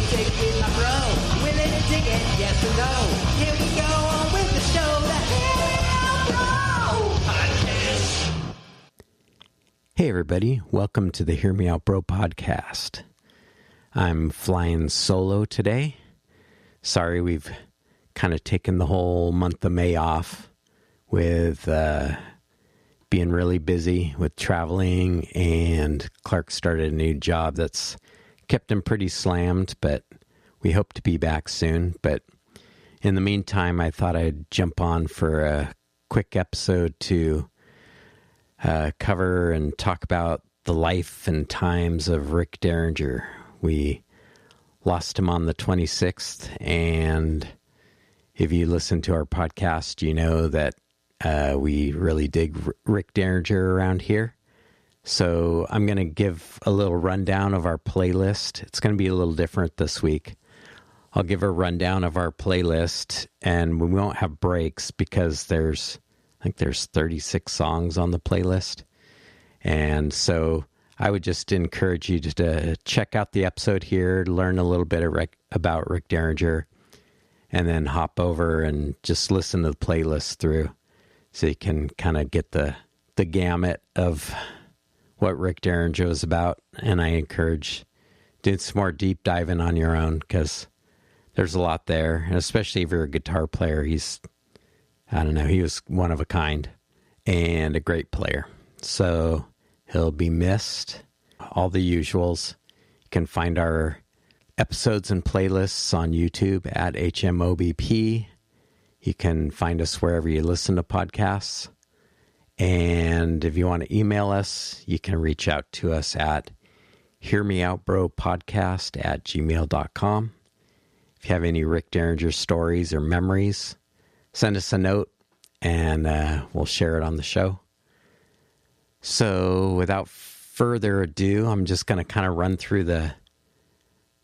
music with my bro. Will it dig it? Yes or no? Here we go on with the show. The Hear Me Out Bro podcast. Hey everybody, welcome to the Hear Me Out Bro podcast. I'm flying solo today. Sorry, we've kind of taken the whole month of May off with being really busy with traveling, and Clark started a new job that's kept him pretty slammed, but we hope to be back soon. But in the meantime, I thought I'd jump on for a quick episode to cover and talk about the life and times of Rick Derringer. We lost him on the 26th, and if you listen to our podcast, you know that we really dig Rick Derringer around here. So I'm going to give a little rundown of our playlist. It's going to be a little different this week. I'll give a rundown of our playlist, and we won't have breaks because I think there's 36 songs on the playlist. And so I would just encourage you to check out the episode here, learn a little bit about Rick Derringer, and then hop over and just listen to the playlist through so you can kind of get the gamut of what Rick Derringer is about. And I encourage doing some more deep diving on your own because there's a lot there. And especially if you're a guitar player, he was one of a kind and a great player. So he'll be missed. All the usuals. You can find our episodes and playlists on YouTube at HMOBP. You can find us wherever you listen to podcasts. And if you want to email us, you can reach out to us at hearmeoutbropodcast@gmail.com. If you have any Rick Derringer stories or memories, send us a note and we'll share it on the show. So without further ado, I'm just going to kind of run through the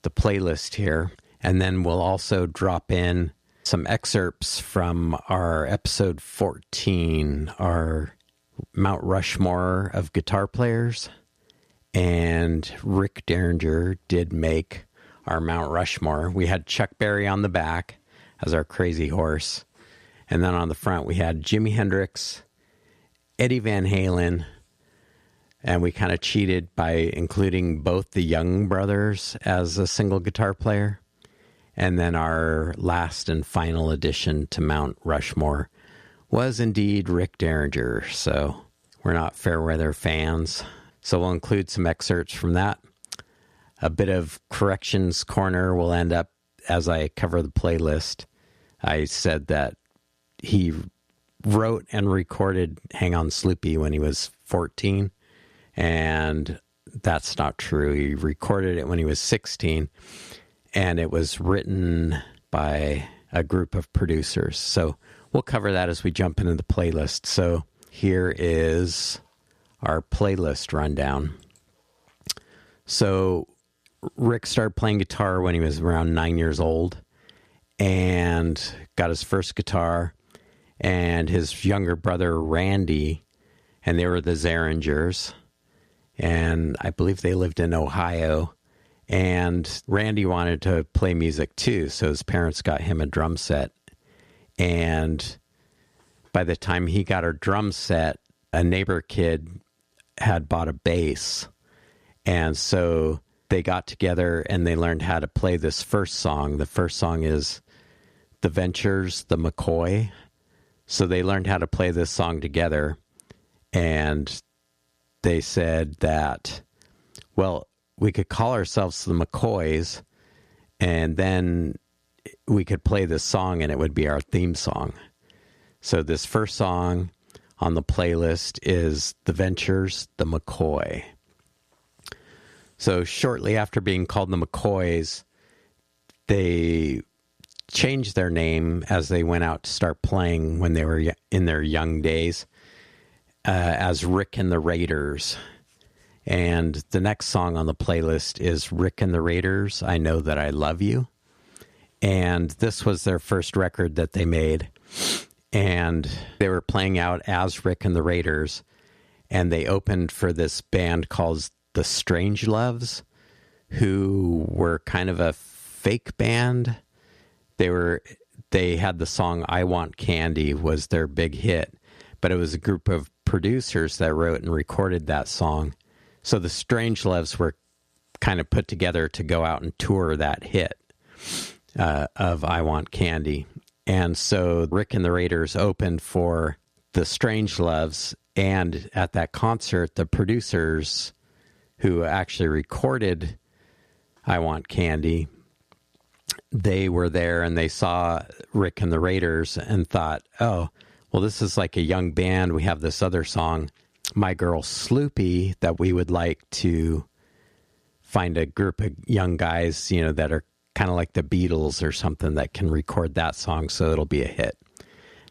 playlist here, and then we'll also drop in some excerpts from our episode 14, our Mount Rushmore of guitar players. And Rick Derringer did make our Mount Rushmore. We had Chuck Berry on the back as our crazy horse, and then on the front we had Jimi Hendrix, Eddie Van Halen, and we kind of cheated by including both the Young brothers as a single guitar player. And then our last and final addition to Mount Rushmore was indeed Rick Derringer. So we're not Fairweather fans. So we'll include some excerpts from that. A bit of corrections corner will end up as I cover the playlist. I said that he wrote and recorded Hang On Sloopy when he was 14. And that's not true. He recorded it when he was 16. And it was written by a group of producers. So we'll cover that as we jump into the playlist. So here is our playlist rundown. So Rick started playing guitar when he was around 9 years old and got his first guitar. And his younger brother, Randy, and they were the Derringers. And I believe they lived in Ohio. And Randy wanted to play music too, so his parents got him a drum set. And by the time he got a drum set, a neighbor kid had bought a bass. And so they got together and they learned how to play this first song. The first song is The Ventures, The McCoy. So they learned how to play this song together. And they said that, well, we could call ourselves the McCoys, and then we could play this song, and it would be our theme song. So this first song on the playlist is The Ventures, The McCoy. So shortly after being called the McCoys, they changed their name as they went out to start playing when they were in their young days as Rick and the Raiders. And the next song on the playlist is Rick and the Raiders, I Know That I Love You. And this was their first record that they made. And they were playing out as Rick and the Raiders. And they opened for this band called the Strangeloves, who were kind of a fake band. They had the song I Want Candy was their big hit, but it was a group of producers that wrote and recorded that song. So the Strangeloves were kind of put together to go out and tour that hit of I Want Candy. And so Rick and the Raiders opened for the Strangeloves, and at that concert, the producers who actually recorded I Want Candy, they were there and they saw Rick and the Raiders and thought, oh, well, this is like a young band. We have this other song, My Girl Sloopy, that we would like to find a group of young guys, that are kind of like the Beatles or something that can record that song so it'll be a hit.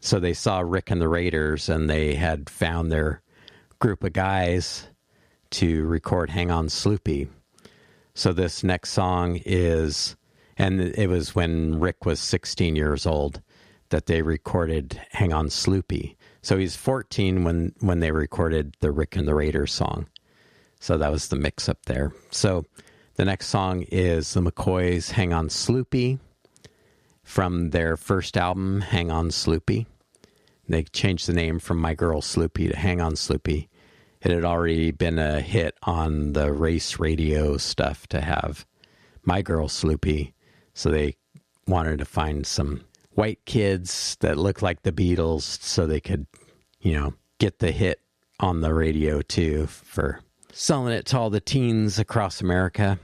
So they saw Rick and the Raiders and they had found their group of guys to record Hang On Sloopy. So this next song is, and it was when Rick was 16 years old that they recorded Hang On Sloopy. So he's 14 when they recorded the Rick and the Raiders song. So that was the mix up there. So the next song is the McCoys' Hang On Sloopy from their first album, Hang On Sloopy. They changed the name from My Girl Sloopy to Hang On Sloopy. It had already been a hit on the race radio stuff to have My Girl Sloopy. So they wanted to find some white kids that looked like the Beatles so they could, get the hit on the radio too for selling it to all the teens across America.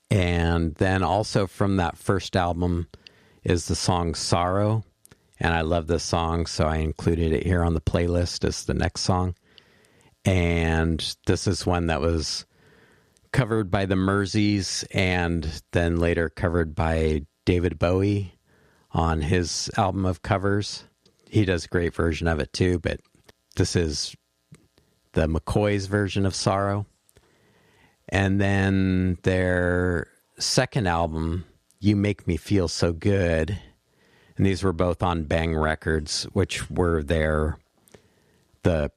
And then also from that first album is the song Sorrow. And I love this song, so I included it here on the playlist as the next song. And this is one that was covered by the Merseys and then later covered by David Bowie on his album of covers. He does a great version of it too, but this is the McCoys' version of Sorrow. And then their second album, You Make Me Feel So Good. And these were both on Bang Records, which were the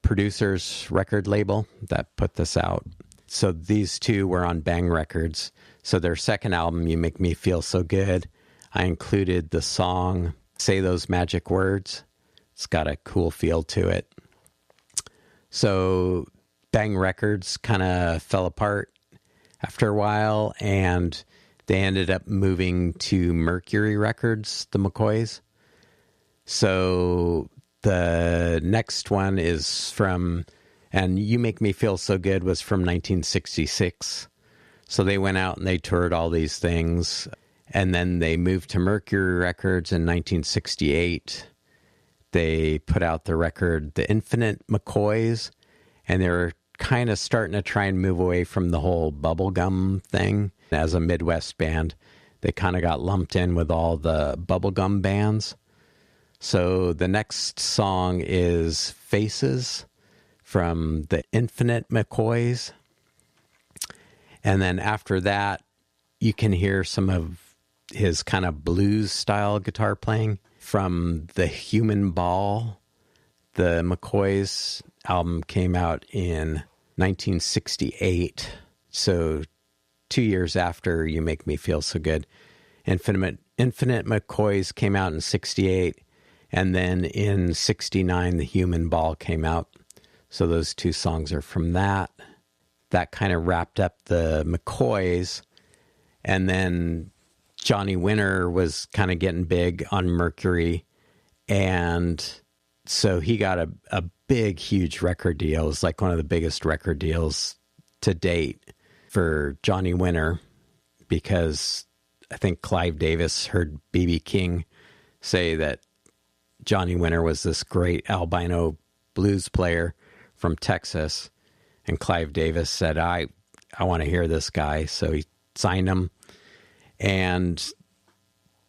producer's record label that put this out. So these two were on Bang Records. So their second album, You Make Me Feel So Good, I included the song Say Those Magic Words. It's got a cool feel to it. So Bang Records kind of fell apart after a while, and they ended up moving to Mercury Records, the McCoys. So the next one is from, and You Make Me Feel So Good was from 1966. So they went out and they toured all these things. And then they moved to Mercury Records in 1968. They put out the record, The Infinite McCoys, and they were kind of starting to try and move away from the whole bubblegum thing. As a Midwest band, they kind of got lumped in with all the bubblegum bands. So the next song is Faces from The Infinite McCoys. And then after that, you can hear some of his kind of blues-style guitar playing from The Human Ball. The McCoys album came out in 1968, so 2 years after You Make Me Feel So Good. Infinite McCoys came out in 68, and then in 69, The Human Ball came out. So those two songs are from that. That kind of wrapped up the McCoys, and then Johnny Winter was kind of getting big on Mercury, and so he got a big, huge record deal. It was like one of the biggest record deals to date for Johnny Winter, because I think Clive Davis heard B.B. King say that Johnny Winter was this great albino blues player from Texas, and Clive Davis said, I want to hear this guy. So he signed him, and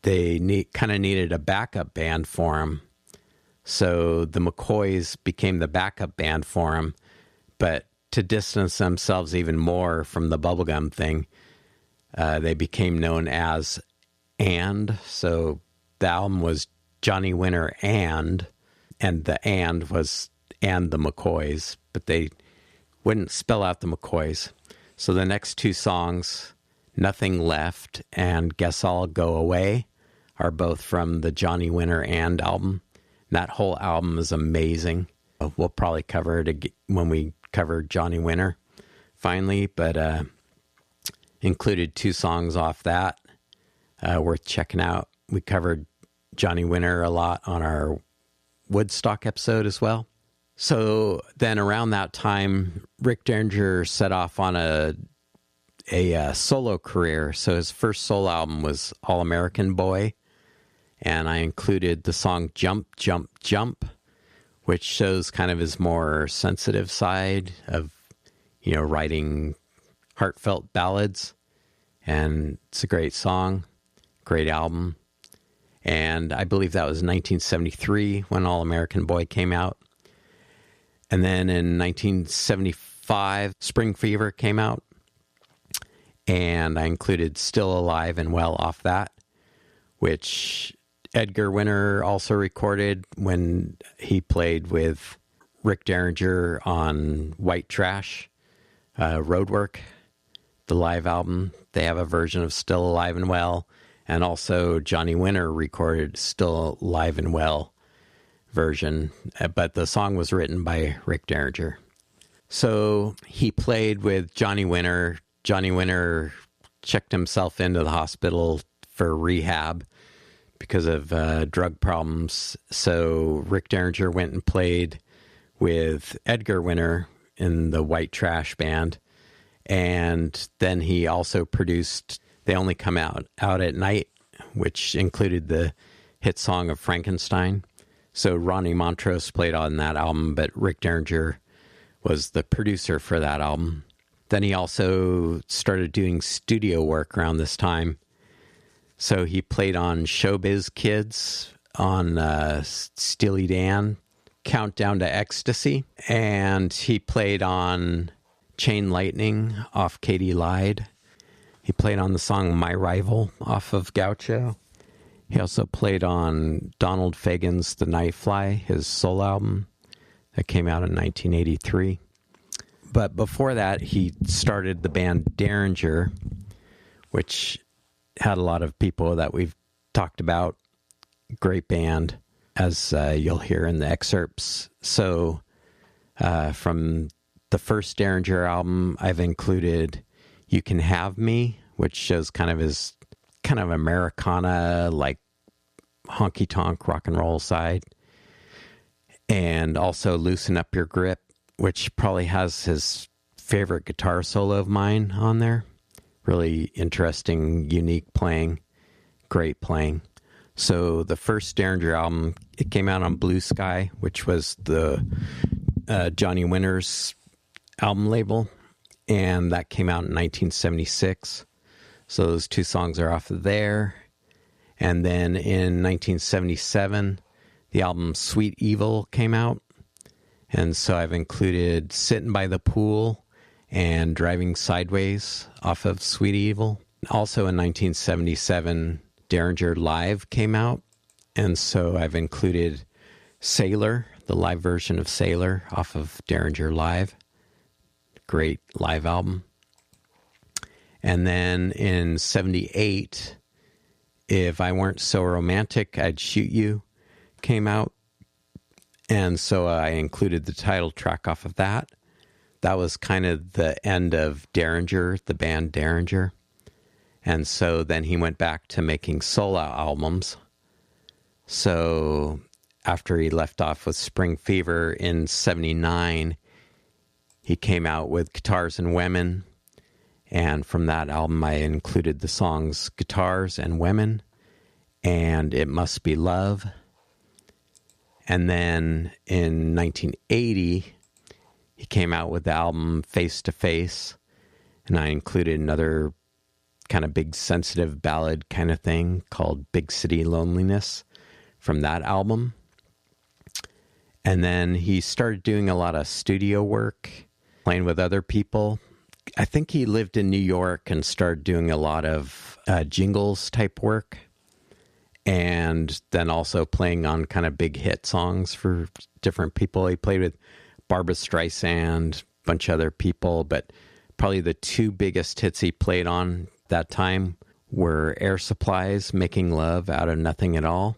they kind of needed a backup band for him. So the McCoys became the backup band for him, but to distance themselves even more from the bubblegum thing, they became known as And. So the album was Johnny Winter and the and was And the McCoys, but they wouldn't spell out the McCoys. So the next two songs, Nothing Left and Guess I'll Go Away are both from the Johnny Winter And album. That whole album is amazing. We'll probably cover it when we cover Johnny Winter finally, but included 2 songs off that worth checking out. We covered Johnny Winter a lot on our Woodstock episode as well. So then around that time, Rick Derringer set off on a solo career. So his first solo album was All American Boy, and I included the song Jump, Jump, Jump, which shows kind of his more sensitive side of, writing heartfelt ballads. And it's a great song, great album. And I believe that was 1973 when All American Boy came out. And then in 1975, Spring Fever came out. And I included Still Alive and Well off that, which Edgar Winter also recorded when he played with Rick Derringer on White Trash, Roadwork, the live album. They have a version of Still Alive and Well, and also Johnny Winter recorded Still Alive and Well version, but the song was written by Rick Derringer. So he played with Johnny Winter. Johnny Winter checked himself into the hospital for rehab because of drug problems. So Rick Derringer went and played with Edgar Winter in the White Trash band. And then he also produced They Only Come Out at Night, which included the hit song of Frankenstein. So Ronnie Montrose played on that album, but Rick Derringer was the producer for that album. Then he also started doing studio work around this time. So he played on Showbiz Kids, on Steely Dan, Countdown to Ecstasy, and he played on Chain Lightning off Katie Lied. He played on the song My Rival off of Gaucho. He also played on Donald Fagen's The Night Fly, his solo album that came out in 1983. But before that, he started the band Derringer, which had a lot of people that we've talked about. Great band, as you'll hear in the excerpts. So from the first Derringer album, I've included You Can Have Me, which shows kind of his kind of Americana, like honky-tonk rock and roll side. And also Loosen Up Your Grip, which probably has his favorite guitar solo of mine on there. Really interesting, unique playing, great playing. So the first Derringer album, it came out on Blue Sky, which was the Johnny Winter's album label, and that came out in 1976. So those 2 songs are off of there. And then in 1977, the album Sweet Evil came out. And so I've included Sitting by the Pool and Driving Sideways off of Sweet Evil. Also in 1977, Derringer Live came out. And so I've included Sailor, the live version of Sailor off of Derringer Live. Great live album. And then in 78, If I Weren't So Romantic, I'd Shoot You came out. And so I included the title track off of that. That was kind of the end of Derringer, the band Derringer. And so then he went back to making solo albums. So after he left off with Spring Fever in 79, he came out with Guitars and Women. And from that album, I included the songs Guitars and Women and It Must Be Love. And then in 1980, he came out with the album Face to Face, and I included another kind of big sensitive ballad kind of thing called Big City Loneliness from that album. And then he started doing a lot of studio work, playing with other people. I think he lived in New York and started doing a lot of jingles type work. And then also playing on kind of big hit songs for different people. He played with Barbra Streisand, a bunch of other people, but probably the 2 biggest hits he played on that time were Air Supply's Making Love Out of Nothing at All.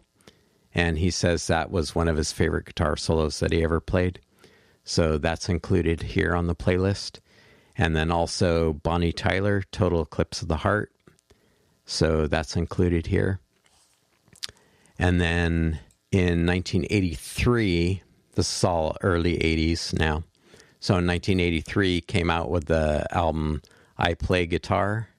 And he says that was one of his favorite guitar solos that he ever played. So that's included here on the playlist. And then also Bonnie Tyler, Total Eclipse of the Heart. So that's included here. And then in 1983, this is all early 80s now. So in 1983 came out with the album I Play Guitar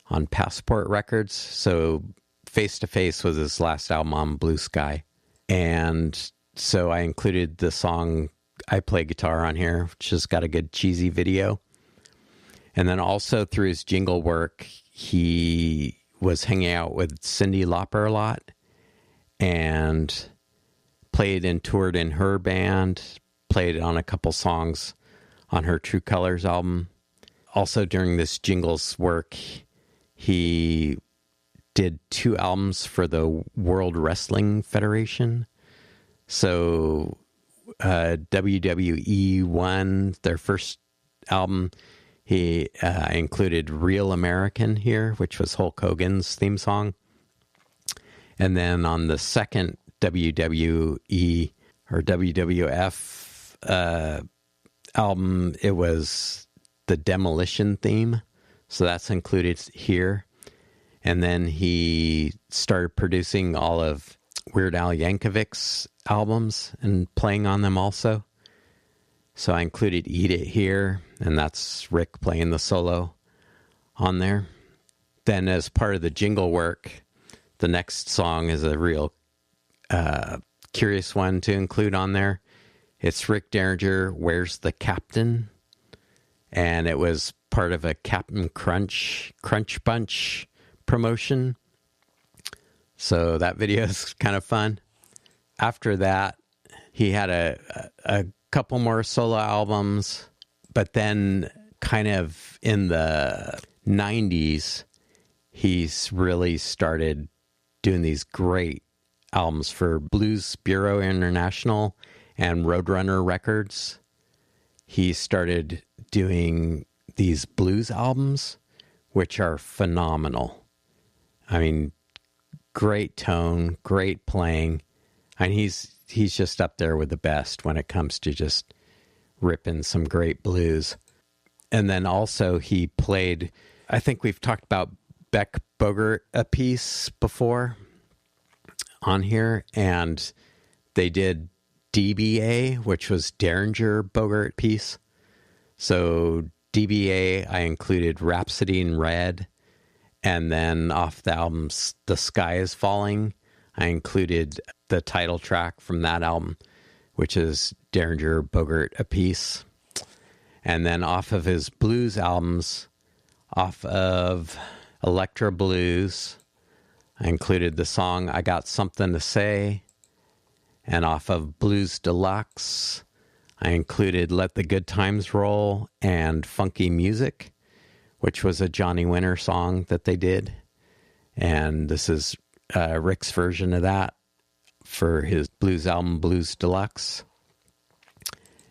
on Passport Records. So Face to Face was his last album on Blue Sky. And so I included the song I Play Guitar on here, which has got a good cheesy video. And then also through his jingle work, he was hanging out with Cyndi Lauper a lot and played and toured in her band, played on a couple songs on her True Colors album. Also during this jingles work, he did 2 albums for the World Wrestling Federation. So WWE won their first album. He included Real American here, which was Hulk Hogan's theme song. And then on the second WWE or WWF album, it was the Demolition theme. So that's included here. And then he started producing all of Weird Al Yankovic's albums and playing on them also. So I included Eat It here, and that's Rick playing the solo on there. Then as part of the jingle work, the next song is a real curious one to include on there. It's Rick Derringer, Where's the Captain? And it was part of a Captain Crunch Bunch promotion. So that video is kind of fun. After that, he had a couple more solo albums, but then kind of in the 90s, he's really started doing these great albums for Blues Bureau International and Roadrunner Records. He started doing these blues albums, which are phenomenal. I mean, great tone, great playing. And he's just up there with the best when it comes to just ripping some great blues. And then also he played, I think we've talked about Beck Bogert a piece before on here, and they did DBA, which was Derringer Bogert piece. So DBA, I included Rhapsody in Red, and then off the album The Sky is Falling, I included the title track from that album, which is Derringer Bogert a piece. And then off of his blues albums, off of Electra Blues, I included the song I Got Something to Say. And off of Blues Deluxe, I included Let the Good Times Roll and Funky Music, which was a Johnny Winter song that they did. And this is Rick's version of that for his blues album, Blues Deluxe.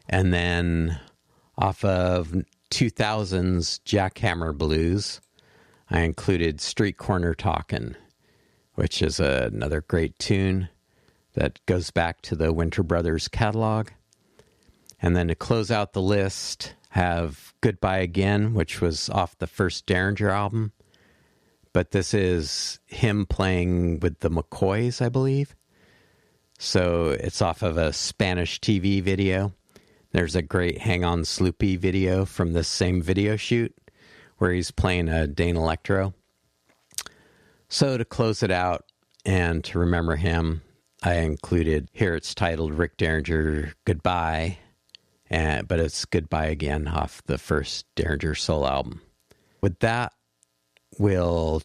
And then off of 2000's Jackhammer Blues, I included Street Corner Talkin', which is another great tune that goes back to the Winter Brothers catalog. And then to close out the list, have Goodbye Again, which was off the first Derringer album. But this is him playing with the McCoys, I believe. So it's off of a Spanish TV video. There's a great Hang On Sloopy video from this same video shoot where he's playing a Dane Electro. So to close it out and to remember him, I included, here it's titled Rick Derringer Goodbye, but it's Goodbye Again off the first Derringer solo album. With that, we'll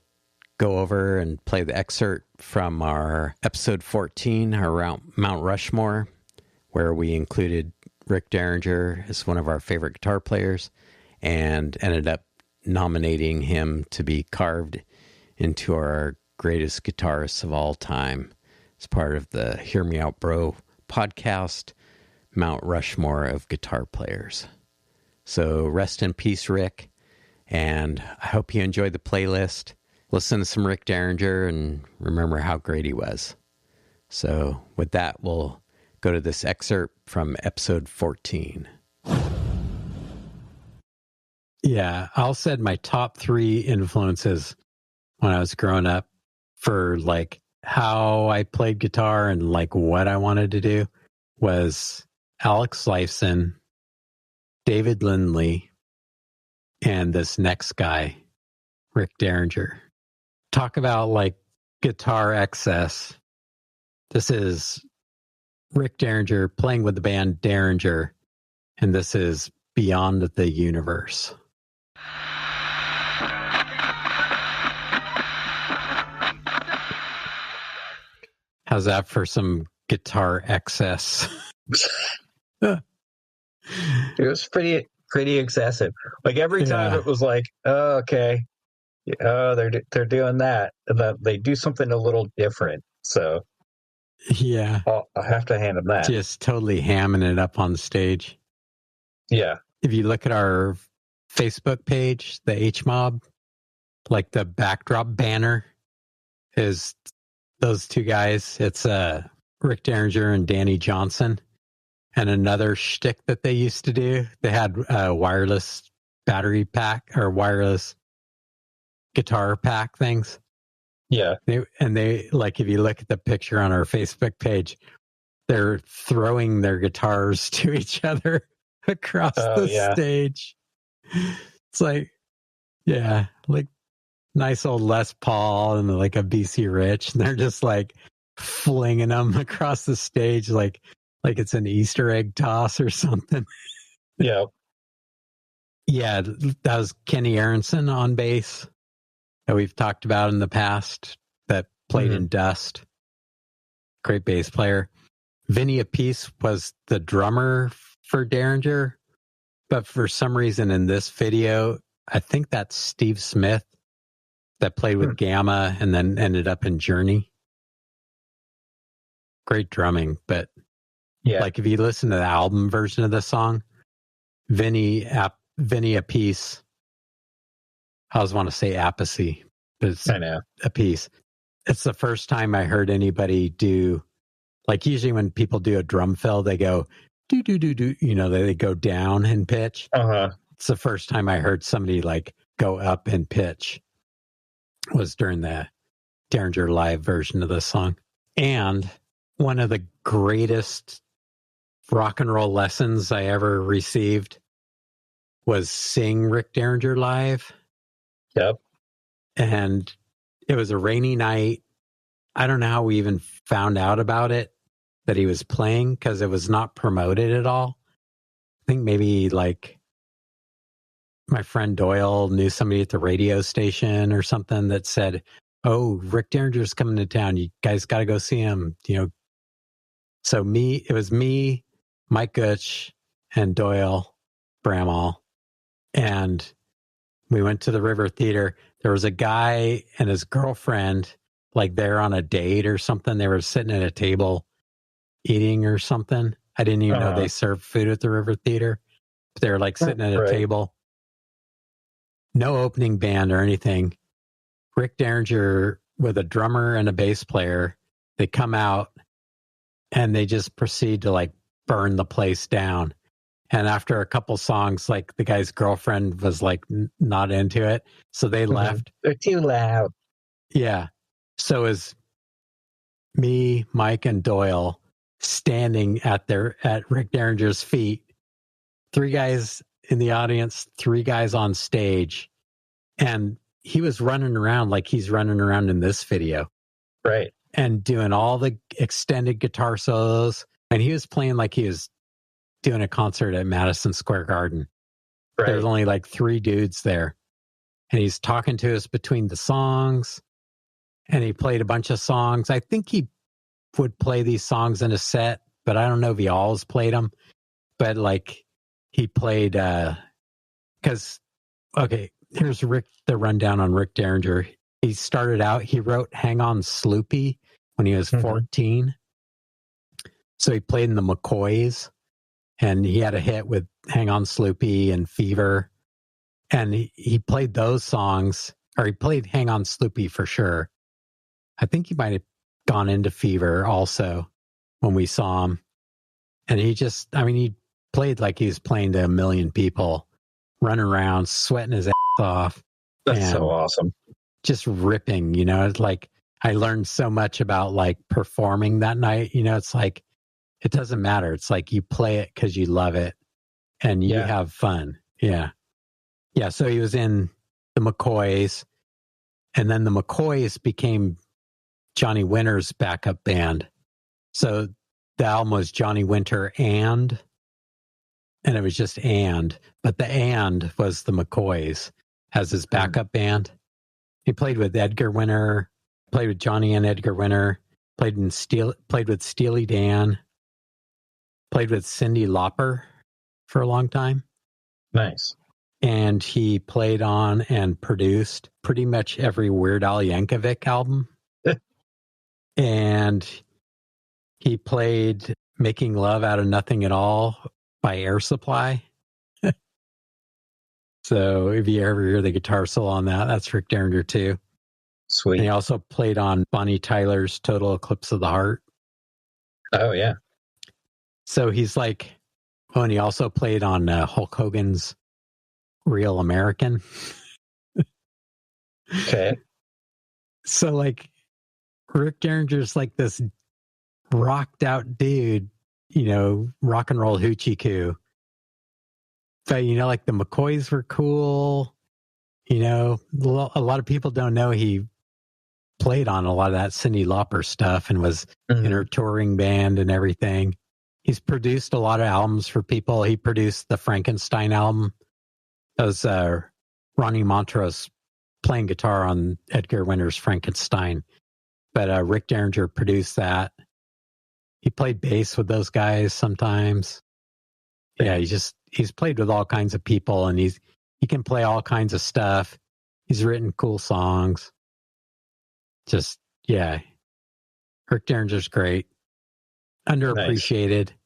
go over and play the excerpt from our episode 14, our Mount Rushmore, where we included Rick Derringer as one of our favorite guitar players and ended up nominating him to be carved into our greatest guitarists of all time. It's part of the Hear Me Out Bro podcast, Mount Rushmore of guitar players. So rest in peace, Rick. And I hope you enjoy the playlist. Listen to some Rick Derringer and remember how great he was. So with that, we'll go to this excerpt from episode 14. Yeah, I'll said my top 3 influences when I was growing up for like how I played guitar and like what I wanted to do was Alex Lifeson, David Lindley, and this next guy, Rick Derringer. Talk about like guitar excess. This is Rick Derringer playing with the band Derringer, and this is Beyond the Universe. How's that for some guitar excess? It was pretty excessive. Like every time it was like, oh, okay, oh, they're doing that. They do something a little different. So yeah, I have to hand them that. Just totally hamming it up on stage. Yeah. If you look at our Facebook page, the HMOB, like the backdrop banner is those 2 guys. It's Rick Derringer and Danny Johnson. And another shtick that they used to do, they had a wireless battery pack or wireless guitar pack things. Yeah. They like, if you look at the picture on our Facebook page, they're throwing their guitars to each other across the stage. It's like, yeah, like nice old Les Paul and like a BC Rich. And they're just like flinging them across the stage like it's an Easter egg toss or something. Yeah. Yeah, that was Kenny Aronson on bass that we've talked about in the past that played in Dust. Great bass player. Vinny Appice was the drummer for Derringer, but for some reason in this video, I think that's Steve Smith that played with Gamma and then ended up in Journey. Great drumming, but like if you listen to the album version of the song, Vinny Appice, I always want to say Appice, but it's Appice. It's the first time I heard anybody do, like usually when people do a drum fill, they go do do do do, they go down in pitch. It's the first time I heard somebody like go up in pitch was during the Derringer live version of the song. And one of the greatest rock and roll lessons I ever received was seeing Rick Derringer live. Yep. And it was a rainy night. I don't know how we even found out about it, that he was playing, because it was not promoted at all. I think maybe like my friend Doyle knew somebody at the radio station or something that said, oh, Rick Derringer's coming to town. You guys got to go see him. So it was me, Mike Gutch, and Doyle Bramall. And we went to the River Theater. There was a guy and his girlfriend, like they're on a date or something. They were sitting at a table eating or something. I didn't even know they served food at the River Theater. They were like sitting at a table. No opening band or anything. Rick Derringer with a drummer and a bass player. They come out and they just proceed to like burn the place down. And after a couple songs, like the guy's girlfriend was like not into it. So they left. They're too loud. Yeah. So is me, Mike, and Doyle standing at Rick Derringer's feet. 3 guys in the audience, 3 guys on stage. And he was running around like he's running around in this video. Right. And doing all the extended guitar solos. And he was playing like he was doing a concert at Madison Square Garden. Right. There's only like 3 dudes there. And he's talking to us between the songs. And he played a bunch of songs. I think he would play these songs in a set, but I don't know if he always played them. But like he played, because, okay, here's the rundown on Rick Derringer. He started out, he wrote Hang On Sloopy when he was 14. So he played in the McCoys, and he had a hit with Hang On Sloopy and Fever. And he played those songs, or he played Hang On Sloopy for sure. I think he might have gone into Fever also when we saw him. And he played like he was playing to a million people, running around, sweating his ass off. That's so awesome. Just ripping, it's like I learned so much about like performing that night. It's like, it doesn't matter. It's like you play it because you love it and you have fun. Yeah. Yeah. So he was in the McCoys, and then the McCoys became Johnny Winter's backup band. So the album was Johnny Winter and it was just but the and was the McCoys as his backup band. He played with Edgar Winter, played with Johnny and Edgar Winter, played with Steely Dan, played with Cyndi Lauper for a long time. Nice. And he played on and produced pretty much every Weird Al Yankovic album. And he played Making Love Out of Nothing at All by Air Supply. So if you ever hear the guitar solo on that, that's Rick Derringer too. Sweet. And he also played on Bonnie Tyler's Total Eclipse of the Heart. Oh, yeah. So he's like, and he also played on Hulk Hogan's Real American. Okay. So like Rick Derringer's like this rocked out dude, rock and roll hoochie coo. But, like the McCoys were cool. A lot of people don't know he played on a lot of that Cyndi Lauper stuff and was in her touring band and everything. He's produced a lot of albums for people. He produced the Frankenstein album. That was Ronnie Montrose playing guitar on Edgar Winter's Frankenstein. But Rick Derringer produced that. He played bass with those guys sometimes. Yeah, he's played with all kinds of people, and he can play all kinds of stuff. He's written cool songs. Just, yeah. Rick Derringer's great. Underappreciated. Nice.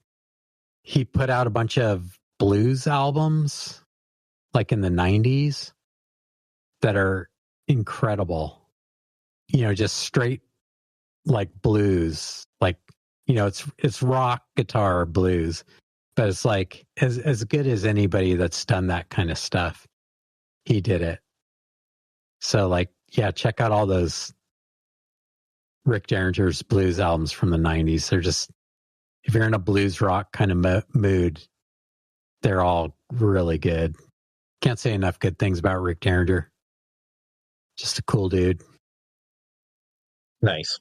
He put out a bunch of blues albums, like in the 90s, that are incredible. Just straight, like blues. Like, it's rock, guitar, blues. But it's like as good as anybody that's done that kind of stuff. He did it. So like, yeah, check out all those Rick Derringer's blues albums from the 90s. They're just, if you're in a blues rock kind of mood, they're all really good. Can't say enough good things about Rick Derringer. Just a cool dude. Nice.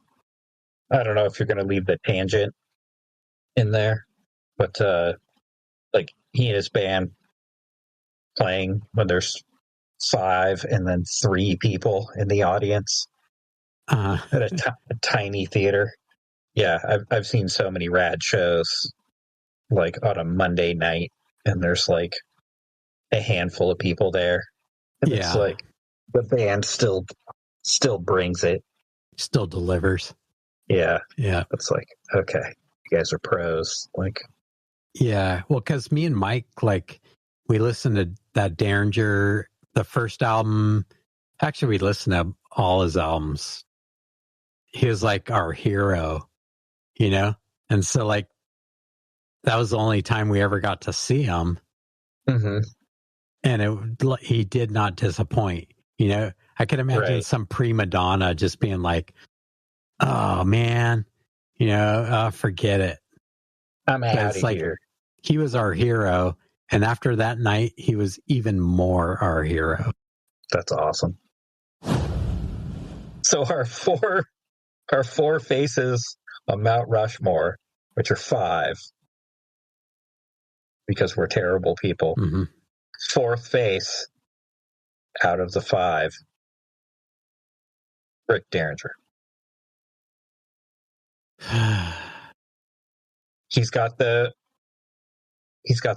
I don't know if you're going to leave the tangent in there, but like he and his band playing when there's 5 and then 3 people in the audience at a tiny theater. Yeah, I've seen so many rad shows like on a Monday night, and there's like a handful of people there, and it's like the band still brings it, still delivers. Yeah. It's like, okay, you guys are pros. Like, yeah, well, because me and Mike, like, we listened to that Derringer, the first album. Actually, we listened to all his albums. He was like our hero, and so like that was the only time we ever got to see him. Mm-hmm. And he did not disappoint. I could imagine some prima donna just being like, "Oh man, forget it. I'm out of here." He was our hero, and after that night, he was even more our hero. That's awesome. So our four faces on Mount Rushmore, which are 5, because we're terrible people. Mm-hmm. 4th face out of the 5, Rick Derringer. He's got the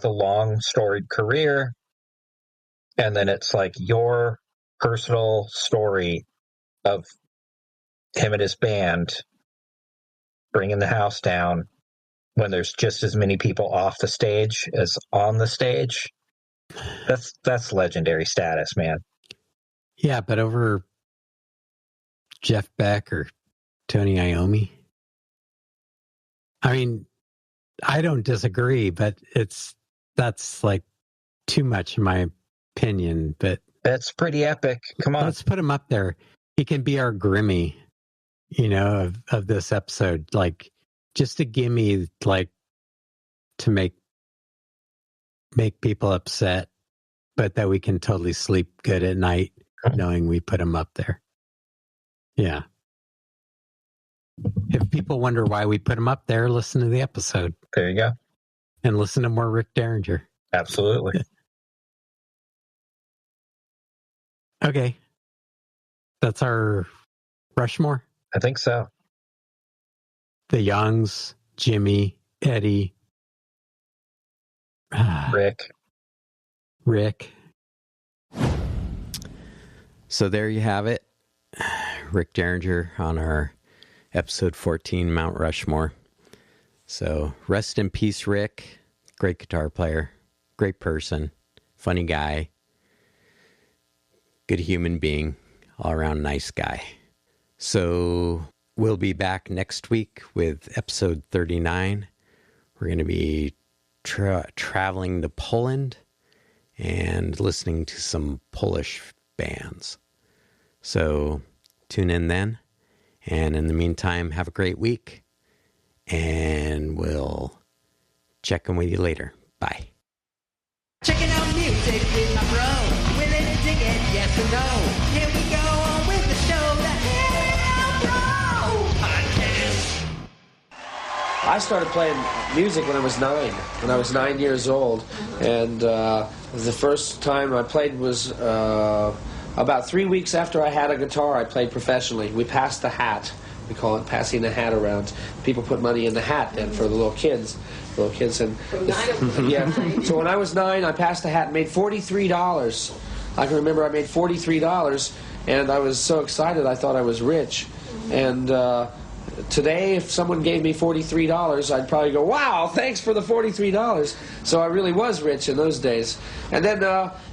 long storied career, and then it's like your personal story of him and his band bringing the house down when there's just as many people off the stage as on the stage. That's legendary status, man. Yeah, but over Jeff Beck or Tony Iommi? I mean, I don't disagree, but that's like too much in my opinion. But that's pretty epic. Come on, let's put him up there. He can be our Grimmy, of this episode. Like, just a gimme, like, to make people upset, but that we can totally sleep good at night knowing we put him up there. Yeah. If people wonder why we put him up there, listen to the episode. There you go. And listen to more Rick Derringer. Absolutely. Okay. That's our Rushmore? I think so. The Youngs, Jimmy, Eddie, Rick. So there you have it. Rick Derringer on our episode 14, Mount Rushmore. So rest in peace, Rick. Great guitar player, great person, funny guy, good human being, all around nice guy. So we'll be back next week with episode 39. We're going to be traveling to Poland and listening to some Polish bands. So tune in then. And in the meantime, have a great week. And we'll check in with you later. Bye. Checking out music with my bro. Willing to dig it, yes or no? Here we go on with the show, the Hear Me Out Bro Podcast. I started playing music when I was 9. When I was 9 years old, and the first time I played was about 3 weeks after I had a guitar. I played professionally. We passed the hat. We call it passing the hat around. People put money in the hat then for the little kids. And yeah. So when I was 9, I passed the hat and made $43. I can remember I made $43, and I was so excited I thought I was rich. And today, if someone gave me $43, I'd probably go, "Wow, thanks for the $43." So I really was rich in those days. And then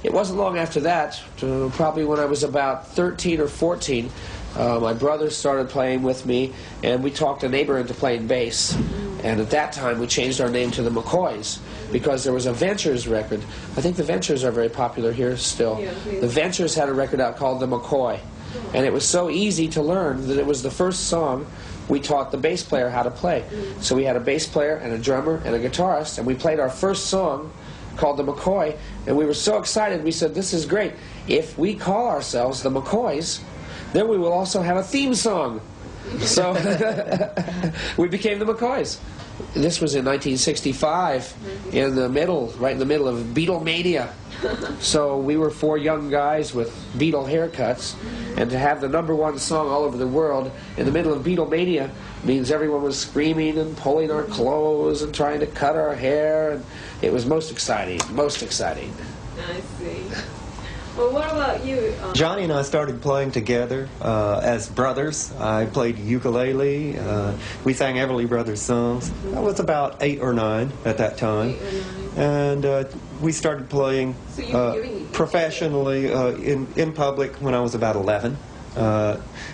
it wasn't long after that, probably when I was about 13 or 14. My brother started playing with me, and we talked a neighbor into playing bass. And at that time, we changed our name to the McCoys because there was a Ventures record. I think the Ventures are very popular here still. The Ventures had a record out called The McCoy. And it was so easy to learn that it was the first song we taught the bass player how to play. So we had a bass player and a drummer and a guitarist, and we played our first song called The McCoy, and we were so excited. We said, "This is great. If we call ourselves the McCoys, then we will also have a theme song." So we became the McCoys. This was in 1965, right in the middle of Beatlemania. So we were 4 young guys with Beatle haircuts, and to have the #1 song all over the world in the middle of Beatlemania means everyone was screaming and pulling our clothes and trying to cut our hair, and it was most exciting. I see. Well, what about you? Johnny and I started playing together as brothers. I played ukulele. We sang Everly Brothers songs. I was about 8 or 9 at that time. And we started playing professionally in public when I was about 11.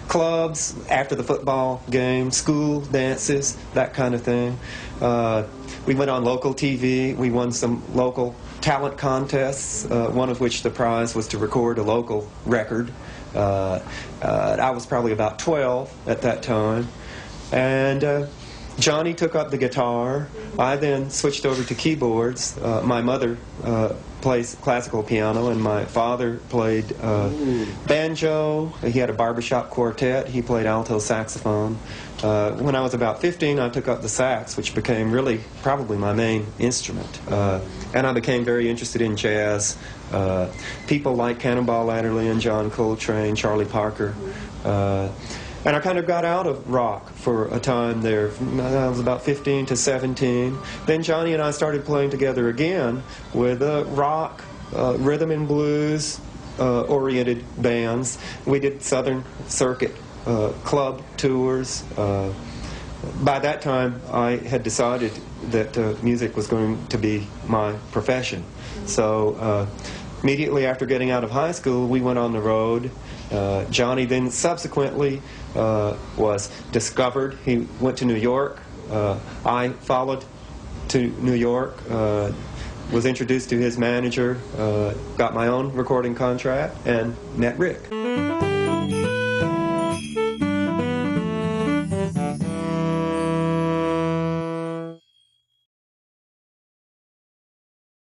Clubs, after the football game, school dances, that kind of thing. We went on local TV. We won some local talent contests, one of which the prize was to record a local record. I was probably about 12 at that time. And Johnny took up the guitar. I then switched over to keyboards. My mother plays classical piano, and my father played banjo. He had a barbershop quartet. He played alto saxophone. When I was about 15, I took up the sax, which became really probably my main instrument. And I became very interested in jazz. People like Cannonball Adderley and John Coltrane, Charlie Parker. And I kind of got out of rock for a time there. I was about 15 to 17. Then Johnny and I started playing together again with rock, rhythm and blues oriented bands. We did Southern Circuit club tours. By that time, I had decided that music was going to be my profession. So immediately after getting out of high school, we went on the road. Johnny then subsequently was discovered. He went to New York. I followed to New York, was introduced to his manager, got my own recording contract, and met Rick.